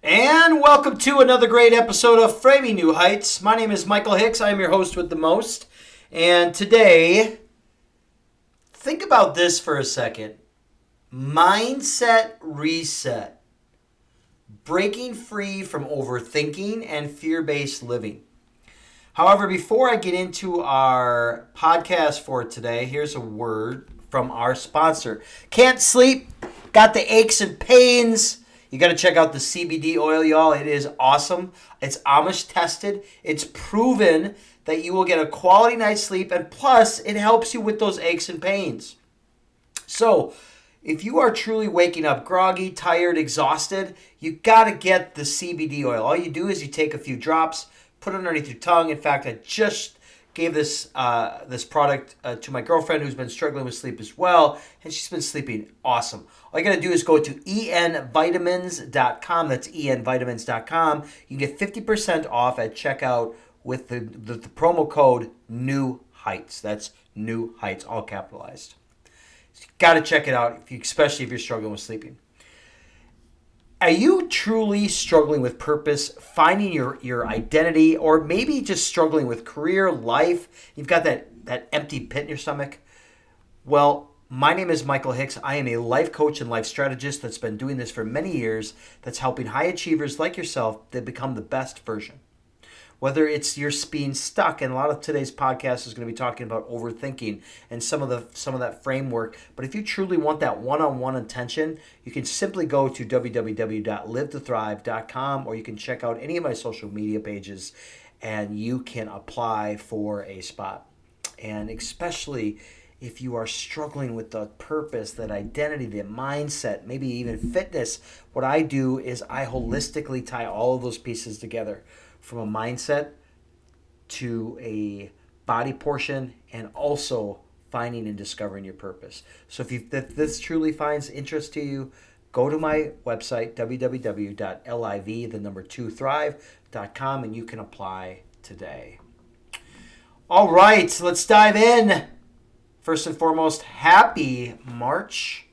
And welcome to another great episode of Framing New Heights. My name is Michael Hicks. I am your host with the most. And today, think about this for a second. Mindset reset. Breaking free from overthinking and fear-based living. However, before I get into our podcast for today, here's a word from our sponsor. Can't sleep? Got the aches and pains? You got to check out the CBD oil, y'all. It is awesome. It's Amish tested. It's proven that you will get a quality night's sleep, and plus, it helps you with those aches and pains. So, if you are truly waking up groggy, tired, exhausted, you got to get the CBD oil. All you do is you take a few drops, put it underneath your tongue. In fact, I just gave this product to my girlfriend who's been struggling with sleep as well, and she's been sleeping awesome. All you got to do is go to envitamins.com. That's envitamins.com. You can get 50% off at checkout with the promo code New Heights. That's New Heights, all capitalized. So you got to check it out, especially if you're struggling with sleeping. Are you truly struggling with purpose, finding your identity, or maybe just struggling with career, life? You've got that empty pit in your stomach? Well, my name is Michael Hicks. I am a life coach and life strategist that's been doing this for many years, that's helping high achievers like yourself to become the best version. Whether it's you're being stuck, and a lot of today's podcast is going to be talking about overthinking and some of that framework. But if you truly want that one-on-one attention, you can simply go to www.livetothrive.com, or you can check out any of my social media pages, and you can apply for a spot. And especially if you are struggling with the purpose, that identity, the mindset, maybe even fitness, what I do is I holistically tie all of those pieces together, from a mindset to a body portion, and also finding and discovering your purpose. So if this truly finds interest to you, go to my website, www.liv2thrive.com, and you can apply today. All right, let's dive in. First and foremost, happy March.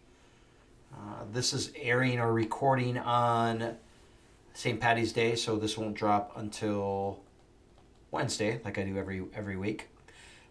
This is airing or recording on St. Patty's Day, so this won't drop until Wednesday, like I do every week.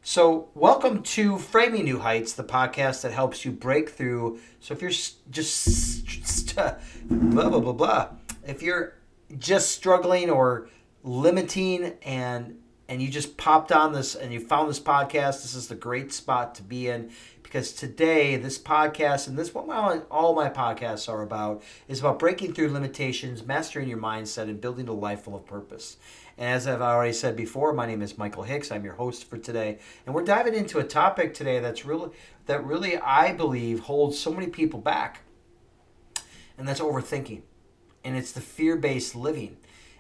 So welcome to Framing New Heights, the podcast that helps you break through. So if you're just blah, blah, blah, blah. If you're just struggling or limiting and you just popped on this and you found this podcast, this is the great spot to be in, because today this podcast, and this what all my podcasts are about, is about breaking through limitations, mastering your mindset, and building a life full of purpose. And as I've already said before, my name is Michael Hicks. I'm your host for today, and we're diving into a topic today that really I believe holds so many people back, and that's overthinking, and it's the fear-based living.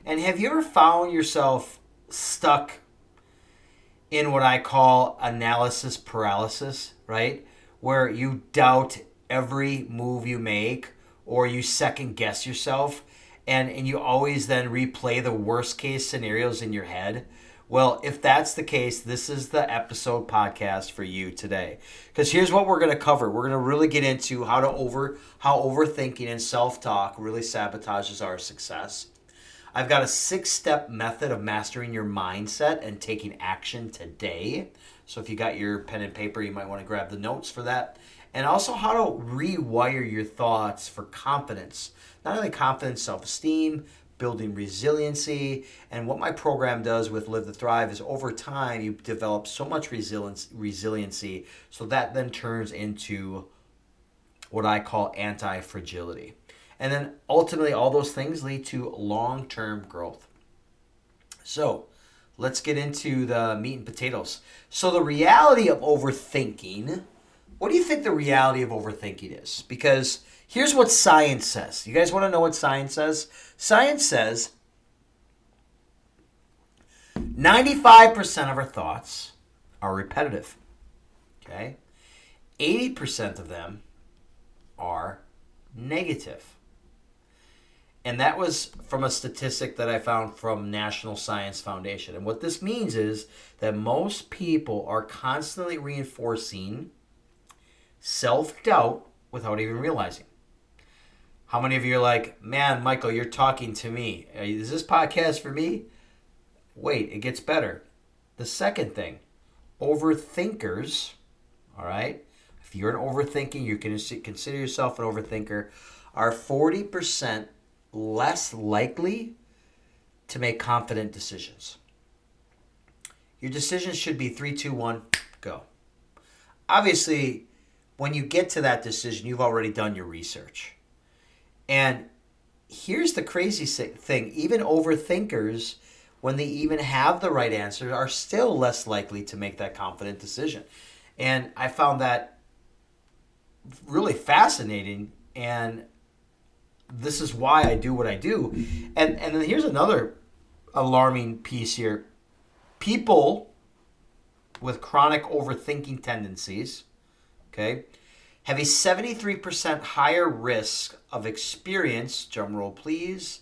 And have you ever found yourself stuck in what I call analysis paralysis, right? Where you doubt every move you make, or you second guess yourself, and you always then replay the worst case scenarios in your head. Well, if that's the case, this is the episode podcast for you today. Because here's what we're going to cover. We're going to really get into how overthinking and self-talk really sabotages our success. I've got a 6-step method of mastering your mindset and taking action today. So if you got your pen and paper, you might want to grab the notes for that. And also how to rewire your thoughts for confidence. Not only confidence, self-esteem, building resiliency. And what my program does with Live to Thrive is over time, you develop so much resiliency. So that then turns into what I call anti-fragility. And then ultimately, all those things lead to long-term growth. So let's get into the meat and potatoes. So the reality of overthinking, what do you think the reality of overthinking is? Because here's what science says. You guys want to know what science says? Science says 95% of our thoughts are repetitive. Okay? 80% of them are negative. And that was from a statistic that I found from National Science Foundation. And what this means is that most people are constantly reinforcing self-doubt without even realizing. How many of you are like, man, Michael, you're talking to me. Is this podcast for me? Wait, it gets better. The second thing, overthinkers, all right? If you're an overthinking, you can consider yourself an overthinker, are 40% less likely to make confident decisions. Your decisions should be 3, 2, 1, go. Obviously, when you get to that decision, you've already done your research. And here's the crazy thing. Even overthinkers, when they even have the right answer, are still less likely to make that confident decision. And I found that really fascinating. And this is why I do what I do. And then here's another alarming piece here. People with chronic overthinking tendencies, okay, have a 73% higher risk of experience, drumroll please,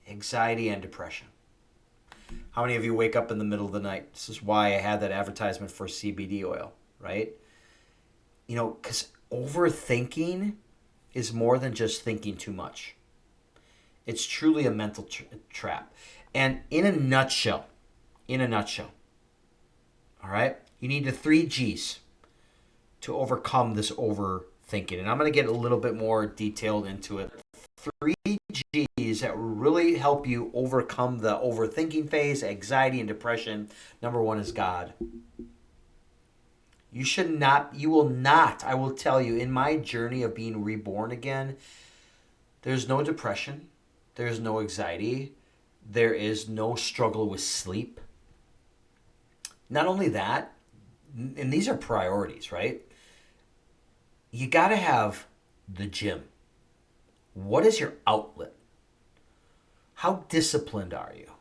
anxiety and depression. How many of you wake up in the middle of the night? This is why I had that advertisement for CBD oil, right? You know, because overthinking is more than just thinking too much. It's truly a mental trap. And in a nutshell, all right, you need the 3 G's to overcome this overthinking. And I'm going to get a little bit more detailed into it. 3 G's that really help you overcome the overthinking phase, anxiety, and depression. Number 1 is God. You will not, I will tell you, in my journey of being reborn again, there's no depression, there's no anxiety, there is no struggle with sleep. Not only that, and these are priorities, right? You got to have the gym. What is your outlet? How disciplined are you?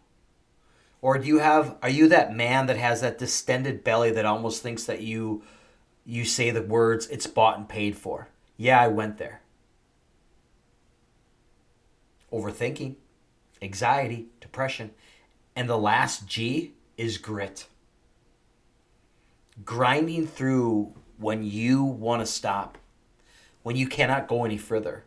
Or are you that man that has that distended belly that almost thinks that you say the words, it's bought and paid for? Yeah, I went there. Overthinking, anxiety, depression. And the last G is grit. Grinding through when you want to stop, when you cannot go any further.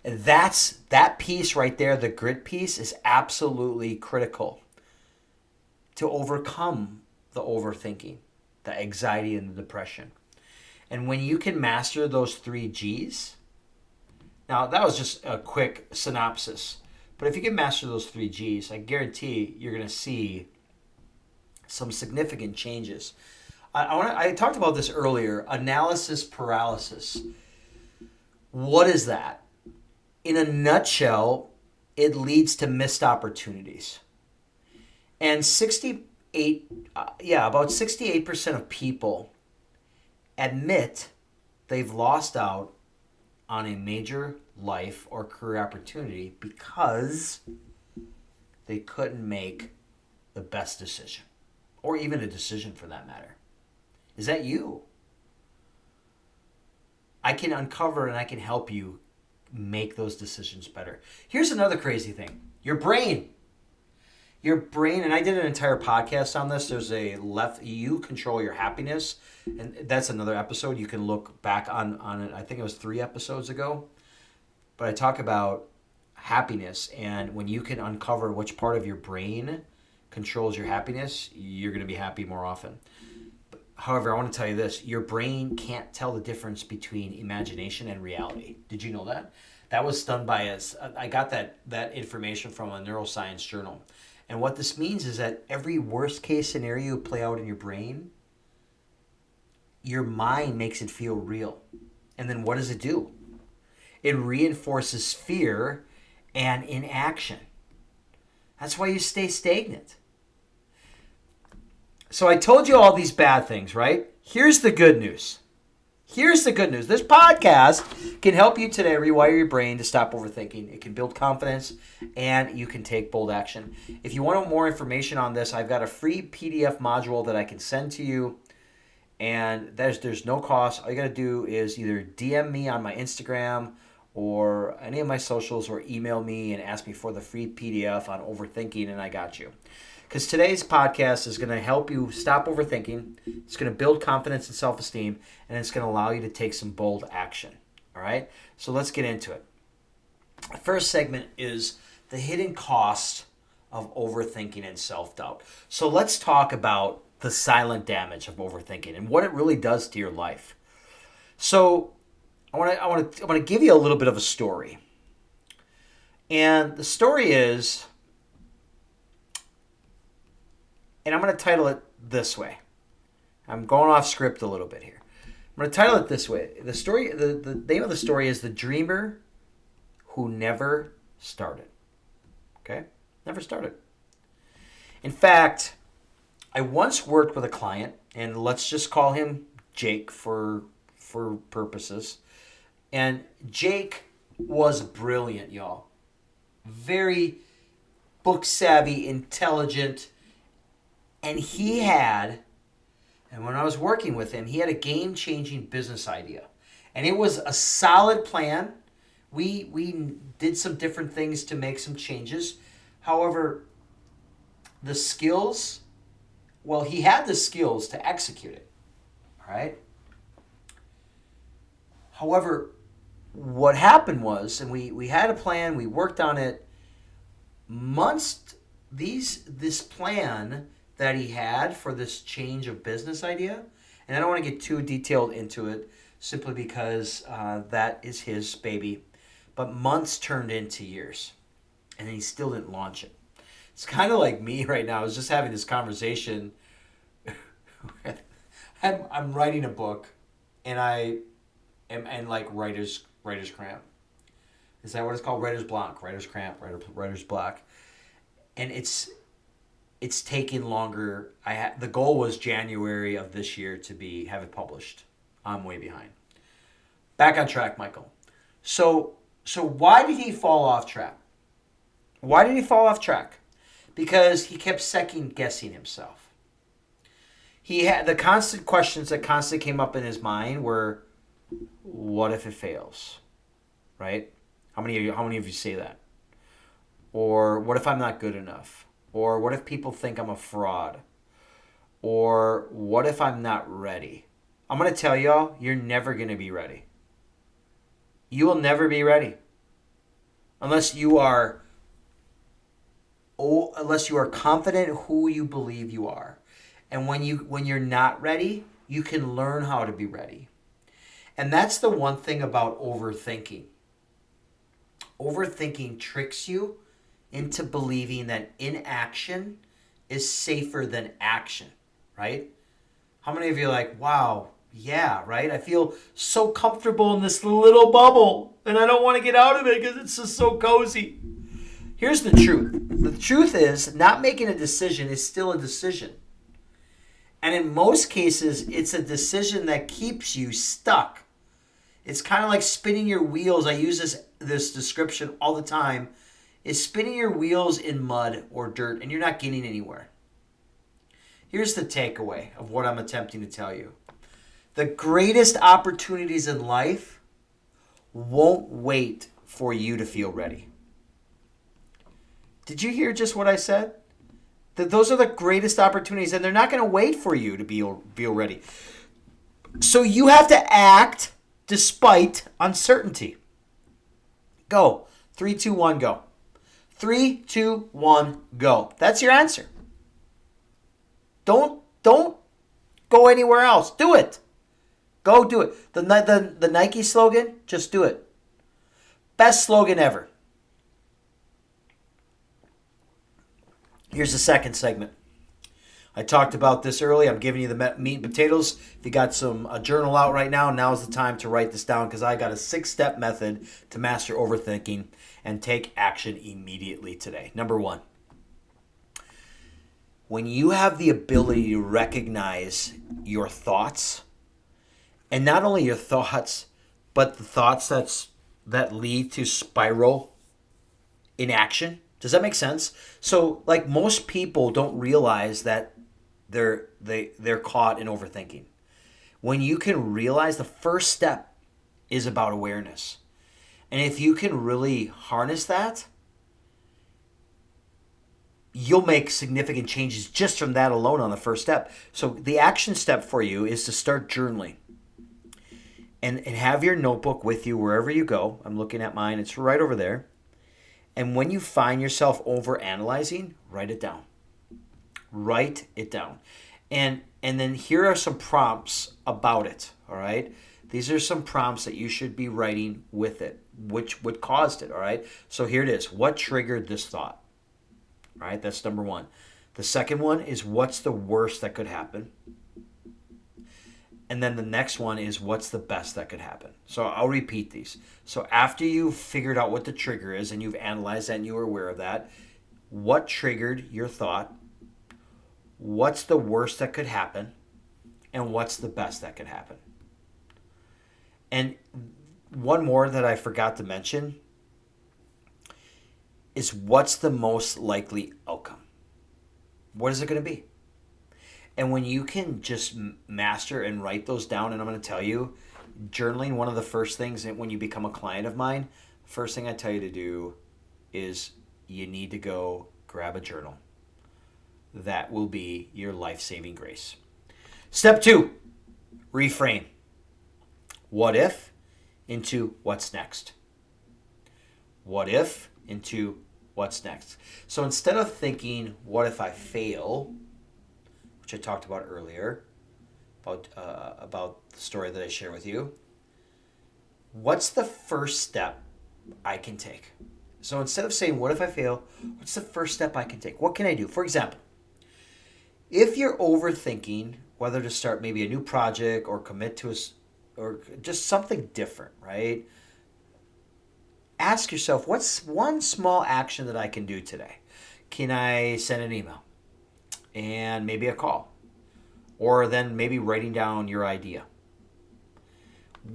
And that piece right there, the grit piece, is absolutely critical to overcome the overthinking, the anxiety, and the depression. And when you can master those 3 G's, now that was just a quick synopsis, but if you can master those 3 G's, I guarantee you're going to see some significant changes. I talked about this earlier, analysis paralysis. What is that? In a nutshell, it leads to missed opportunities. And about 68% of people admit they've lost out on a major life or career opportunity because they couldn't make the best decision, or even a decision for that matter. Is that you? I can uncover and I can help you make those decisions better. Here's another crazy thing. Your brain, and I did an entire podcast on this. There's you control your happiness, and that's another episode. You can look back on it. I think it was 3 episodes ago. But I talk about happiness, and when you can uncover which part of your brain controls your happiness, you're going to be happy more often. However, I want to tell you this. Your brain can't tell the difference between imagination and reality. Did you know that? That was done by us. I got that information from a neuroscience journal. And what this means is that every worst case scenario you play out in your brain, your mind makes it feel real. And then what does it do? It reinforces fear and inaction. That's why you stay stagnant. So I told you all these bad things, right? Here's the good news. This podcast can help you today rewire your brain to stop overthinking. It can build confidence, and you can take bold action. If you want more information on this, I've got a free PDF module that I can send to you, and there's no cost. All you got to do is either DM me on my Instagram or any of my socials, or email me and ask me for the free PDF on overthinking, and I got you. Because today's podcast is going to help you stop overthinking. It's going to build confidence and self-esteem, and it's going to allow you to take some bold action. All right? So let's get into it. The first segment is the hidden cost of overthinking and self-doubt. So let's talk about the silent damage of overthinking and what it really does to your life. So I want to give you a little bit of a story. And the story is, and I'm going to title it this way. I'm going off script a little bit here. I'm going to title it this way. The name of the story is The Dreamer Who Never Started. Okay? Never started. In fact, I once worked with a client, and let's just call him Jake for purposes. And Jake was brilliant, y'all. Very book savvy, intelligent, and when I was working with him, he had a game-changing business idea. And it was a solid plan. We did some different things to make some changes. However, the skills, well, he had the skills to execute it. All right? However, what happened was, and we had a plan, we worked on it, this plan that he had for this change of business idea, and I don't want to get too detailed into it simply because that is his baby, but months turned into years, and he still didn't launch it. It's kind of like me right now. I was just having this conversation. I'm writing a book, and I am in like writer's cramp. Is that what it's called? Writer's block, writer's cramp, writer's block. And it's taken longer. The goal was January of this year to have it published. I'm way behind. Back on track, Michael. So why did he fall off track? Why did he fall off track? Because he kept second guessing himself. He had the constant questions that constantly came up in his mind were, what if it fails? Right? How many of you say that? Or what if I'm not good enough? Or what if people think I'm a fraud? Or what if I'm not ready? I'm going to tell y'all, you're never going to be ready. You will never be ready. Unless you are confident who you believe you are. And when you're not ready, you can learn how to be ready. And that's the one thing about overthinking. Overthinking tricks you into believing that inaction is safer than action, right? How many of you are like, wow, yeah, right? I feel so comfortable in this little bubble, and I don't want to get out of it because it's just so cozy. Here's the truth. The truth is, not making a decision is still a decision. And in most cases, it's a decision that keeps you stuck. It's kind of like spinning your wheels. I use this description all the time. Is spinning your wheels in mud or dirt, and you're not getting anywhere. Here's the takeaway of what I'm attempting to tell you. The greatest opportunities in life won't wait for you to feel ready. Did you hear just what I said? That those are the greatest opportunities, and they're not going to wait for you to feel ready. So you have to act despite uncertainty. Go. 3, 2, 1, go. 3, 2, 1, go. That's your answer. Don't go anywhere else. Do it. Go do it. The Nike slogan, just do it. Best slogan ever. Here's the second segment. I talked about this early. I'm giving you the meat and potatoes. If you got a journal out right now, now's the time to write this down because I got a 6-step method to master overthinking and take action immediately today. Number 1, when you have the ability to recognize your thoughts, and not only your thoughts, but the thoughts that lead to spiral inaction. Does that make sense? So, like, most people don't realize that they're caught in overthinking. When you can realize, the first step is about awareness. And if you can really harness that, you'll make significant changes just from that alone on the first step. So the action step for you is to start journaling. and have your notebook with you wherever you go. I'm looking at mine. It's right over there. And when you find yourself over analyzing, write it down. Write it down. And then here are some prompts about it, all right? These are some prompts that you should be writing with it, which what caused it, all right? So here it is. What triggered this thought? All right, that's number one. The second one is what's the worst that could happen? And then the next one is what's the best that could happen? So I'll repeat these. So after you've figured out what the trigger is and you've analyzed that and you are aware of that, what triggered your thought? What's the worst that could happen? And what's the best that could happen? And one more that I forgot to mention is what's the most likely outcome? What is it going to be? And when you can just master and write those down, and I'm going to tell you, journaling, one of the first things that when you become a client of mine, first thing I tell you to do is you need to go grab a journal. That will be your life-saving grace. Step 2, reframe. What if into what's next? What if into what's next? So instead of thinking, what if I fail, which I talked about earlier, about the story that I share with you, what's the first step I can take? So instead of saying, what if I fail, what's the first step I can take? What can I do? For example, if you're overthinking whether to start maybe a new project or commit to or just something different, right? Ask yourself, what's one small action that I can do today? Can I send an email and maybe a call? Or then maybe writing down your idea.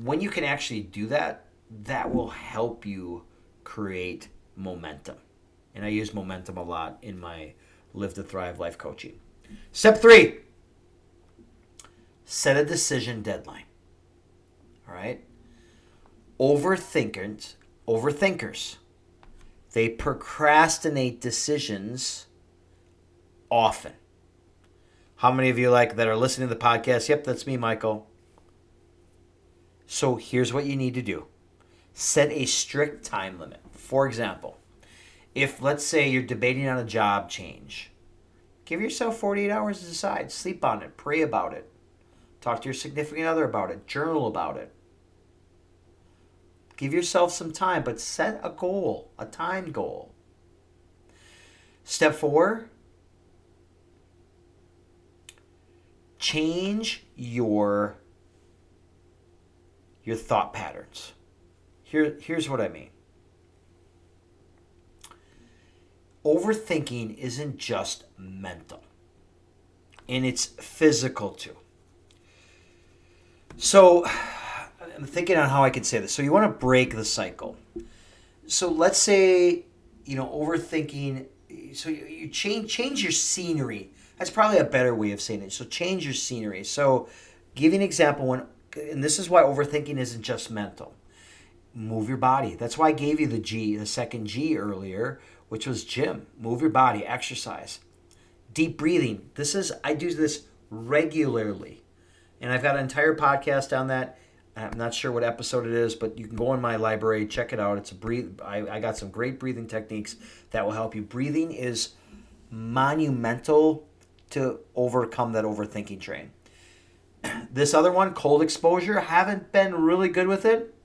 When you can actually do that, that will help you create momentum. And I use momentum a lot in my Live to Thrive life coaching. Step 3, set a decision deadline. All right? Overthinkers, they procrastinate decisions often. How many of you that are listening to the podcast? Yep, that's me, Michael. So here's what you need to do. Set a strict time limit. For example, if let's say you're debating on a job change, give yourself 48 hours to decide. Sleep on it. Pray about it. Talk to your significant other about it. Journal about it. Give yourself some time, but set a goal, a time goal. Step 4, change your thought patterns. Here's what I mean. Overthinking isn't just mental, and it's physical too. So I'm thinking on how I can say this. So you want to break the cycle. So let's say, overthinking, so you change your scenery. That's probably a better way of saying it. So change your scenery. So give you an example, and this is why overthinking isn't just mental. Move your body. That's why I gave you the second G earlier, which was gym. Move your body, exercise. Deep breathing. I do this regularly. And I've got an entire podcast on that. I'm not sure what episode it is, but you can go in my library, check it out. I got some great breathing techniques that will help you. Breathing is monumental to overcome that overthinking train. This other one, cold exposure, haven't been really good with it.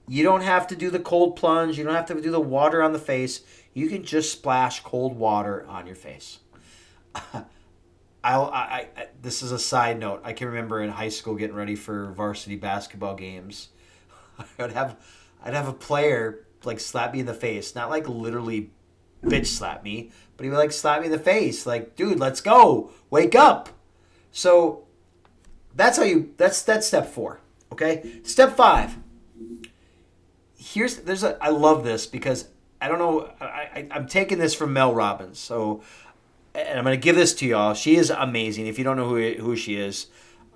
You don't have to do the cold plunge. You don't have to do the water on the face. You can just splash cold water on your face. This is a side note. I can remember in high school getting ready for varsity basketball games. I'd have a player slap me in the face, not literally bitch slap me, but he would slap me in the face, dude, let's go, wake up. So that's step 4. Okay, step 5. I love this because I don't know. I'm taking this from Mel Robbins, so. And I'm going to give this to y'all. She is amazing. If you don't know who she is,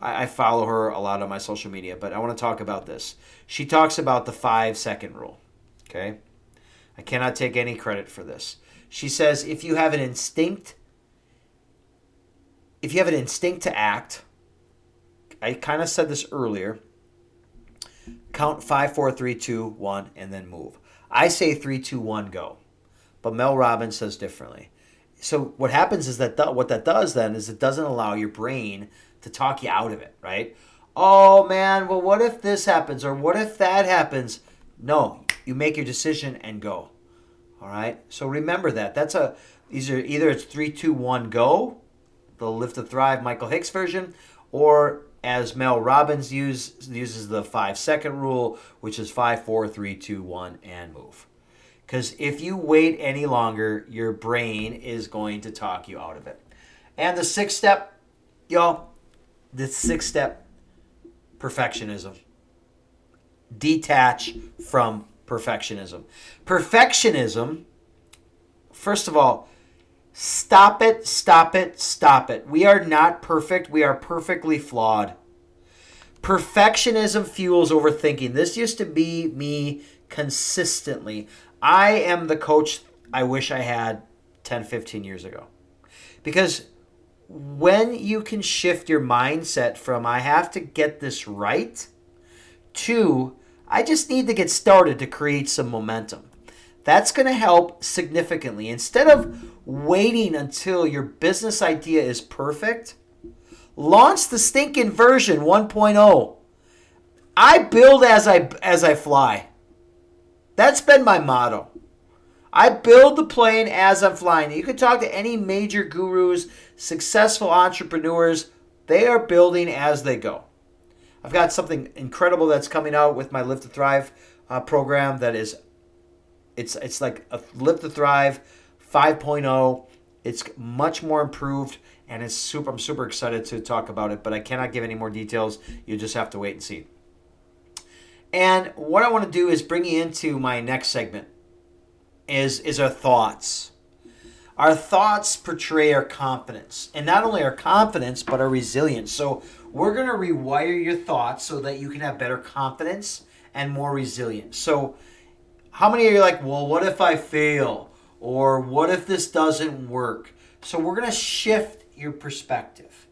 I follow her a lot on my social media, but I want to talk about this. She talks about the 5-second rule, okay? I cannot take any credit for this. She says if you have an instinct to act, I kind of said this earlier, count 5, 4, 3, 2, 1, and then move. I say 3, 2, 1, go. But Mel Robbins says differently. So what happens is what that does then is it doesn't allow your brain to talk you out of it, right? Oh man, well what if this happens or what if that happens? No, you make your decision and go. All right? So remember that. These are either it's 3, 2, 1, go, the Live to Thrive Michael Hicks version, or as Mel Robbins uses the 5-second rule, which is 5, 4, 3, 2, 1, and move. Because if you wait any longer, your brain is going to talk you out of it. And the 6th step, y'all, perfectionism. Detach from perfectionism. Perfectionism, first of all, stop it, stop it, stop it. We are not perfect. We are perfectly flawed. Perfectionism fuels overthinking. This used to be me consistently. I am the coach I wish I had 10, 15 years ago. Because when you can shift your mindset from I have to get this right to I just need to get started to create some momentum. That's going to help significantly. Instead of waiting until your business idea is perfect, launch the stinking version 1.0. I build as I fly. That's been my motto. I build the plane as I'm flying. You can talk to any major gurus, successful entrepreneurs. They are building as they go. I've got something incredible that's coming out with my Live to Thrive program that is, it's like a Live to Thrive 5.0. It's much more improved, and I'm super excited to talk about it, but I cannot give any more details. You just have to wait and see. And what I want to do is bring you into my next segment is our thoughts. Our thoughts portray our confidence. And not only our confidence, but our resilience. So we're going to rewire your thoughts so that you can have better confidence and more resilience. So how many of you are like, well, what if I fail? Or what if this doesn't work? So we're going to shift your perspective.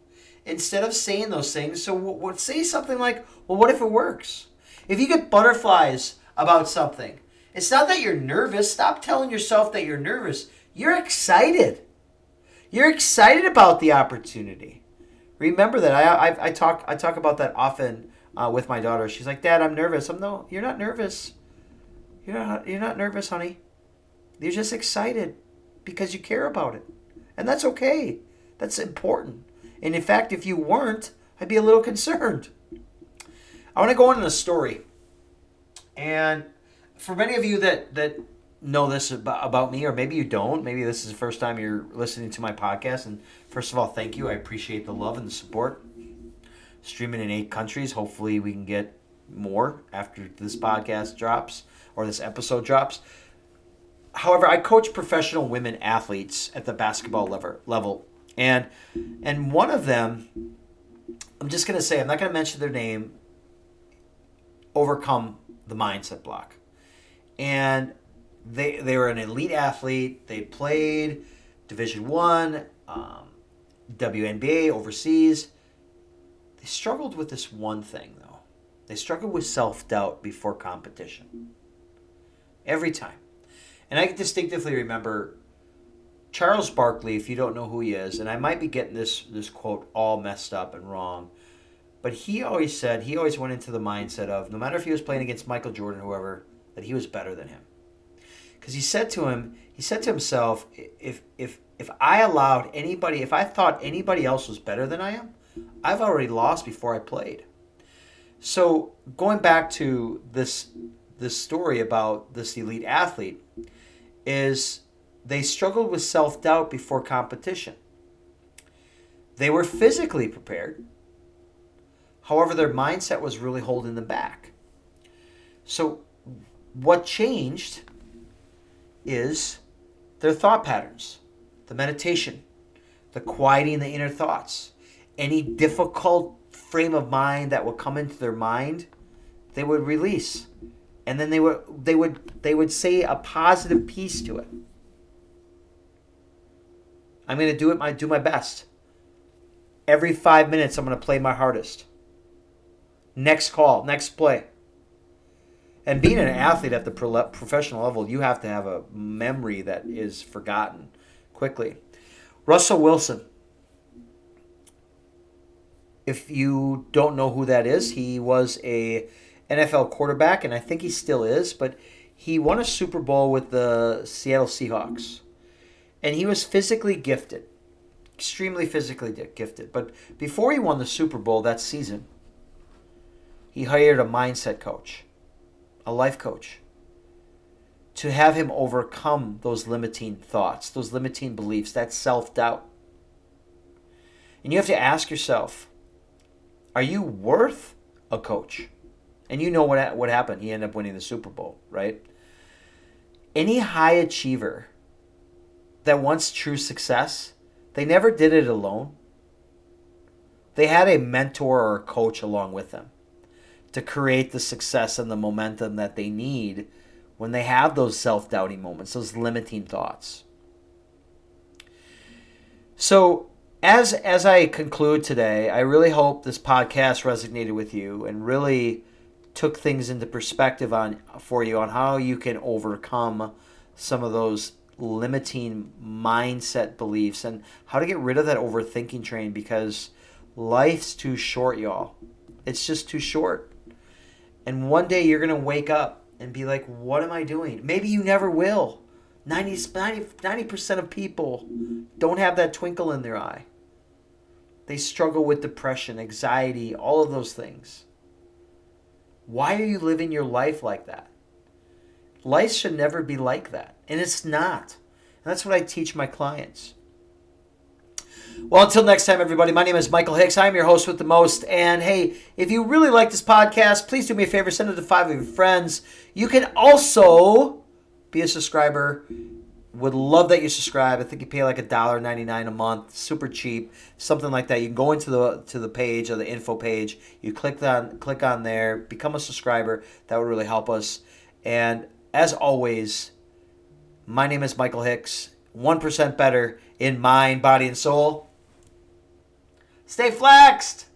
Instead of saying those things, so say something like, well, what if it works? If you get butterflies about something, it's not that you're nervous. Stop telling yourself that you're nervous. You're excited. You're excited about the opportunity. Remember that. I talk about that often with my daughter. She's like, Dad, I'm nervous. No, you're not nervous. You're not nervous, honey. You're just excited because you care about it. And that's okay. That's important. And in fact, if you weren't, I'd be a little concerned. I want to go on a story. And for many of you that know this about me, or maybe you don't, maybe this is the first time you're listening to my podcast. And first of all, thank you. I appreciate the love and the support. Streaming in 8 countries. Hopefully we can get more after this podcast drops or this episode drops. However, I coach professional women athletes at the basketball level. And one of them, I'm just going to say, I'm not going to mention their name, overcome the mindset block. And they were an elite athlete. They played Division I, WNBA, overseas. They struggled with this one thing, though. They struggled with self-doubt before competition. Every time. And I distinctively remember Charles Barkley, if you don't know who he is, and I might be getting this quote all messed up and wrong, but he always went into the mindset of, no matter if he was playing against Michael Jordan, whoever, that he was better than him. Because he said to himself, if I allowed anybody, if I thought anybody else was better than I am, I've already lost before I played. So going back to this story about this elite athlete, is they struggled with self-doubt before competition. They were physically prepared. However, their mindset was really holding them back. So what changed is their thought patterns, the meditation, the quieting the inner thoughts. Any difficult frame of mind that would come into their mind, they would release. And then they would say a positive piece to it. I'm going to do my best. Every 5 minutes, I'm going to play my hardest. Next call, next play. And being an athlete at the professional level, you have to have a memory that is forgotten quickly. Russell Wilson. If you don't know who that is, he was a NFL quarterback, and I think he still is, but he won a Super Bowl with the Seattle Seahawks. And he was physically gifted, extremely physically gifted. But before he won the Super Bowl that season, he hired a mindset coach, a life coach, to have him overcome those limiting thoughts, those limiting beliefs, that self-doubt. And you have to ask yourself, are you worth a coach? And you know what happened. He ended up winning the Super Bowl, right? Any high achiever that wants true success, they never did it alone. They had a mentor or a coach along with them to create the success and the momentum that they need when they have those self-doubting moments, those limiting thoughts. So as I conclude today, I really hope this podcast resonated with you and really took things into perspective for you on how you can overcome some of those limiting mindset beliefs and how to get rid of that overthinking train, because life's too short, y'all. It's just too short. And one day you're going to wake up and be like, what am I doing? Maybe you never will. 90% of people don't have that twinkle in their eye. They struggle with depression, anxiety, all of those things. Why are you living your life like that? Life should never be like that. And it's not. And that's what I teach my clients. Well, until next time, everybody, my name is Michael Hicks. I'm your host with the most. And hey, if you really like this podcast, please do me a favor. Send it to 5 of your friends. You can also be a subscriber. Would love that you subscribe. I think you pay like $1.99 a month. Super cheap. Something like that. You can go into the page or the info page. You click on there. Become a subscriber. That would really help us. And as always, my name is Michael Hicks. 1% better in mind, body, and soul. Stay flexed.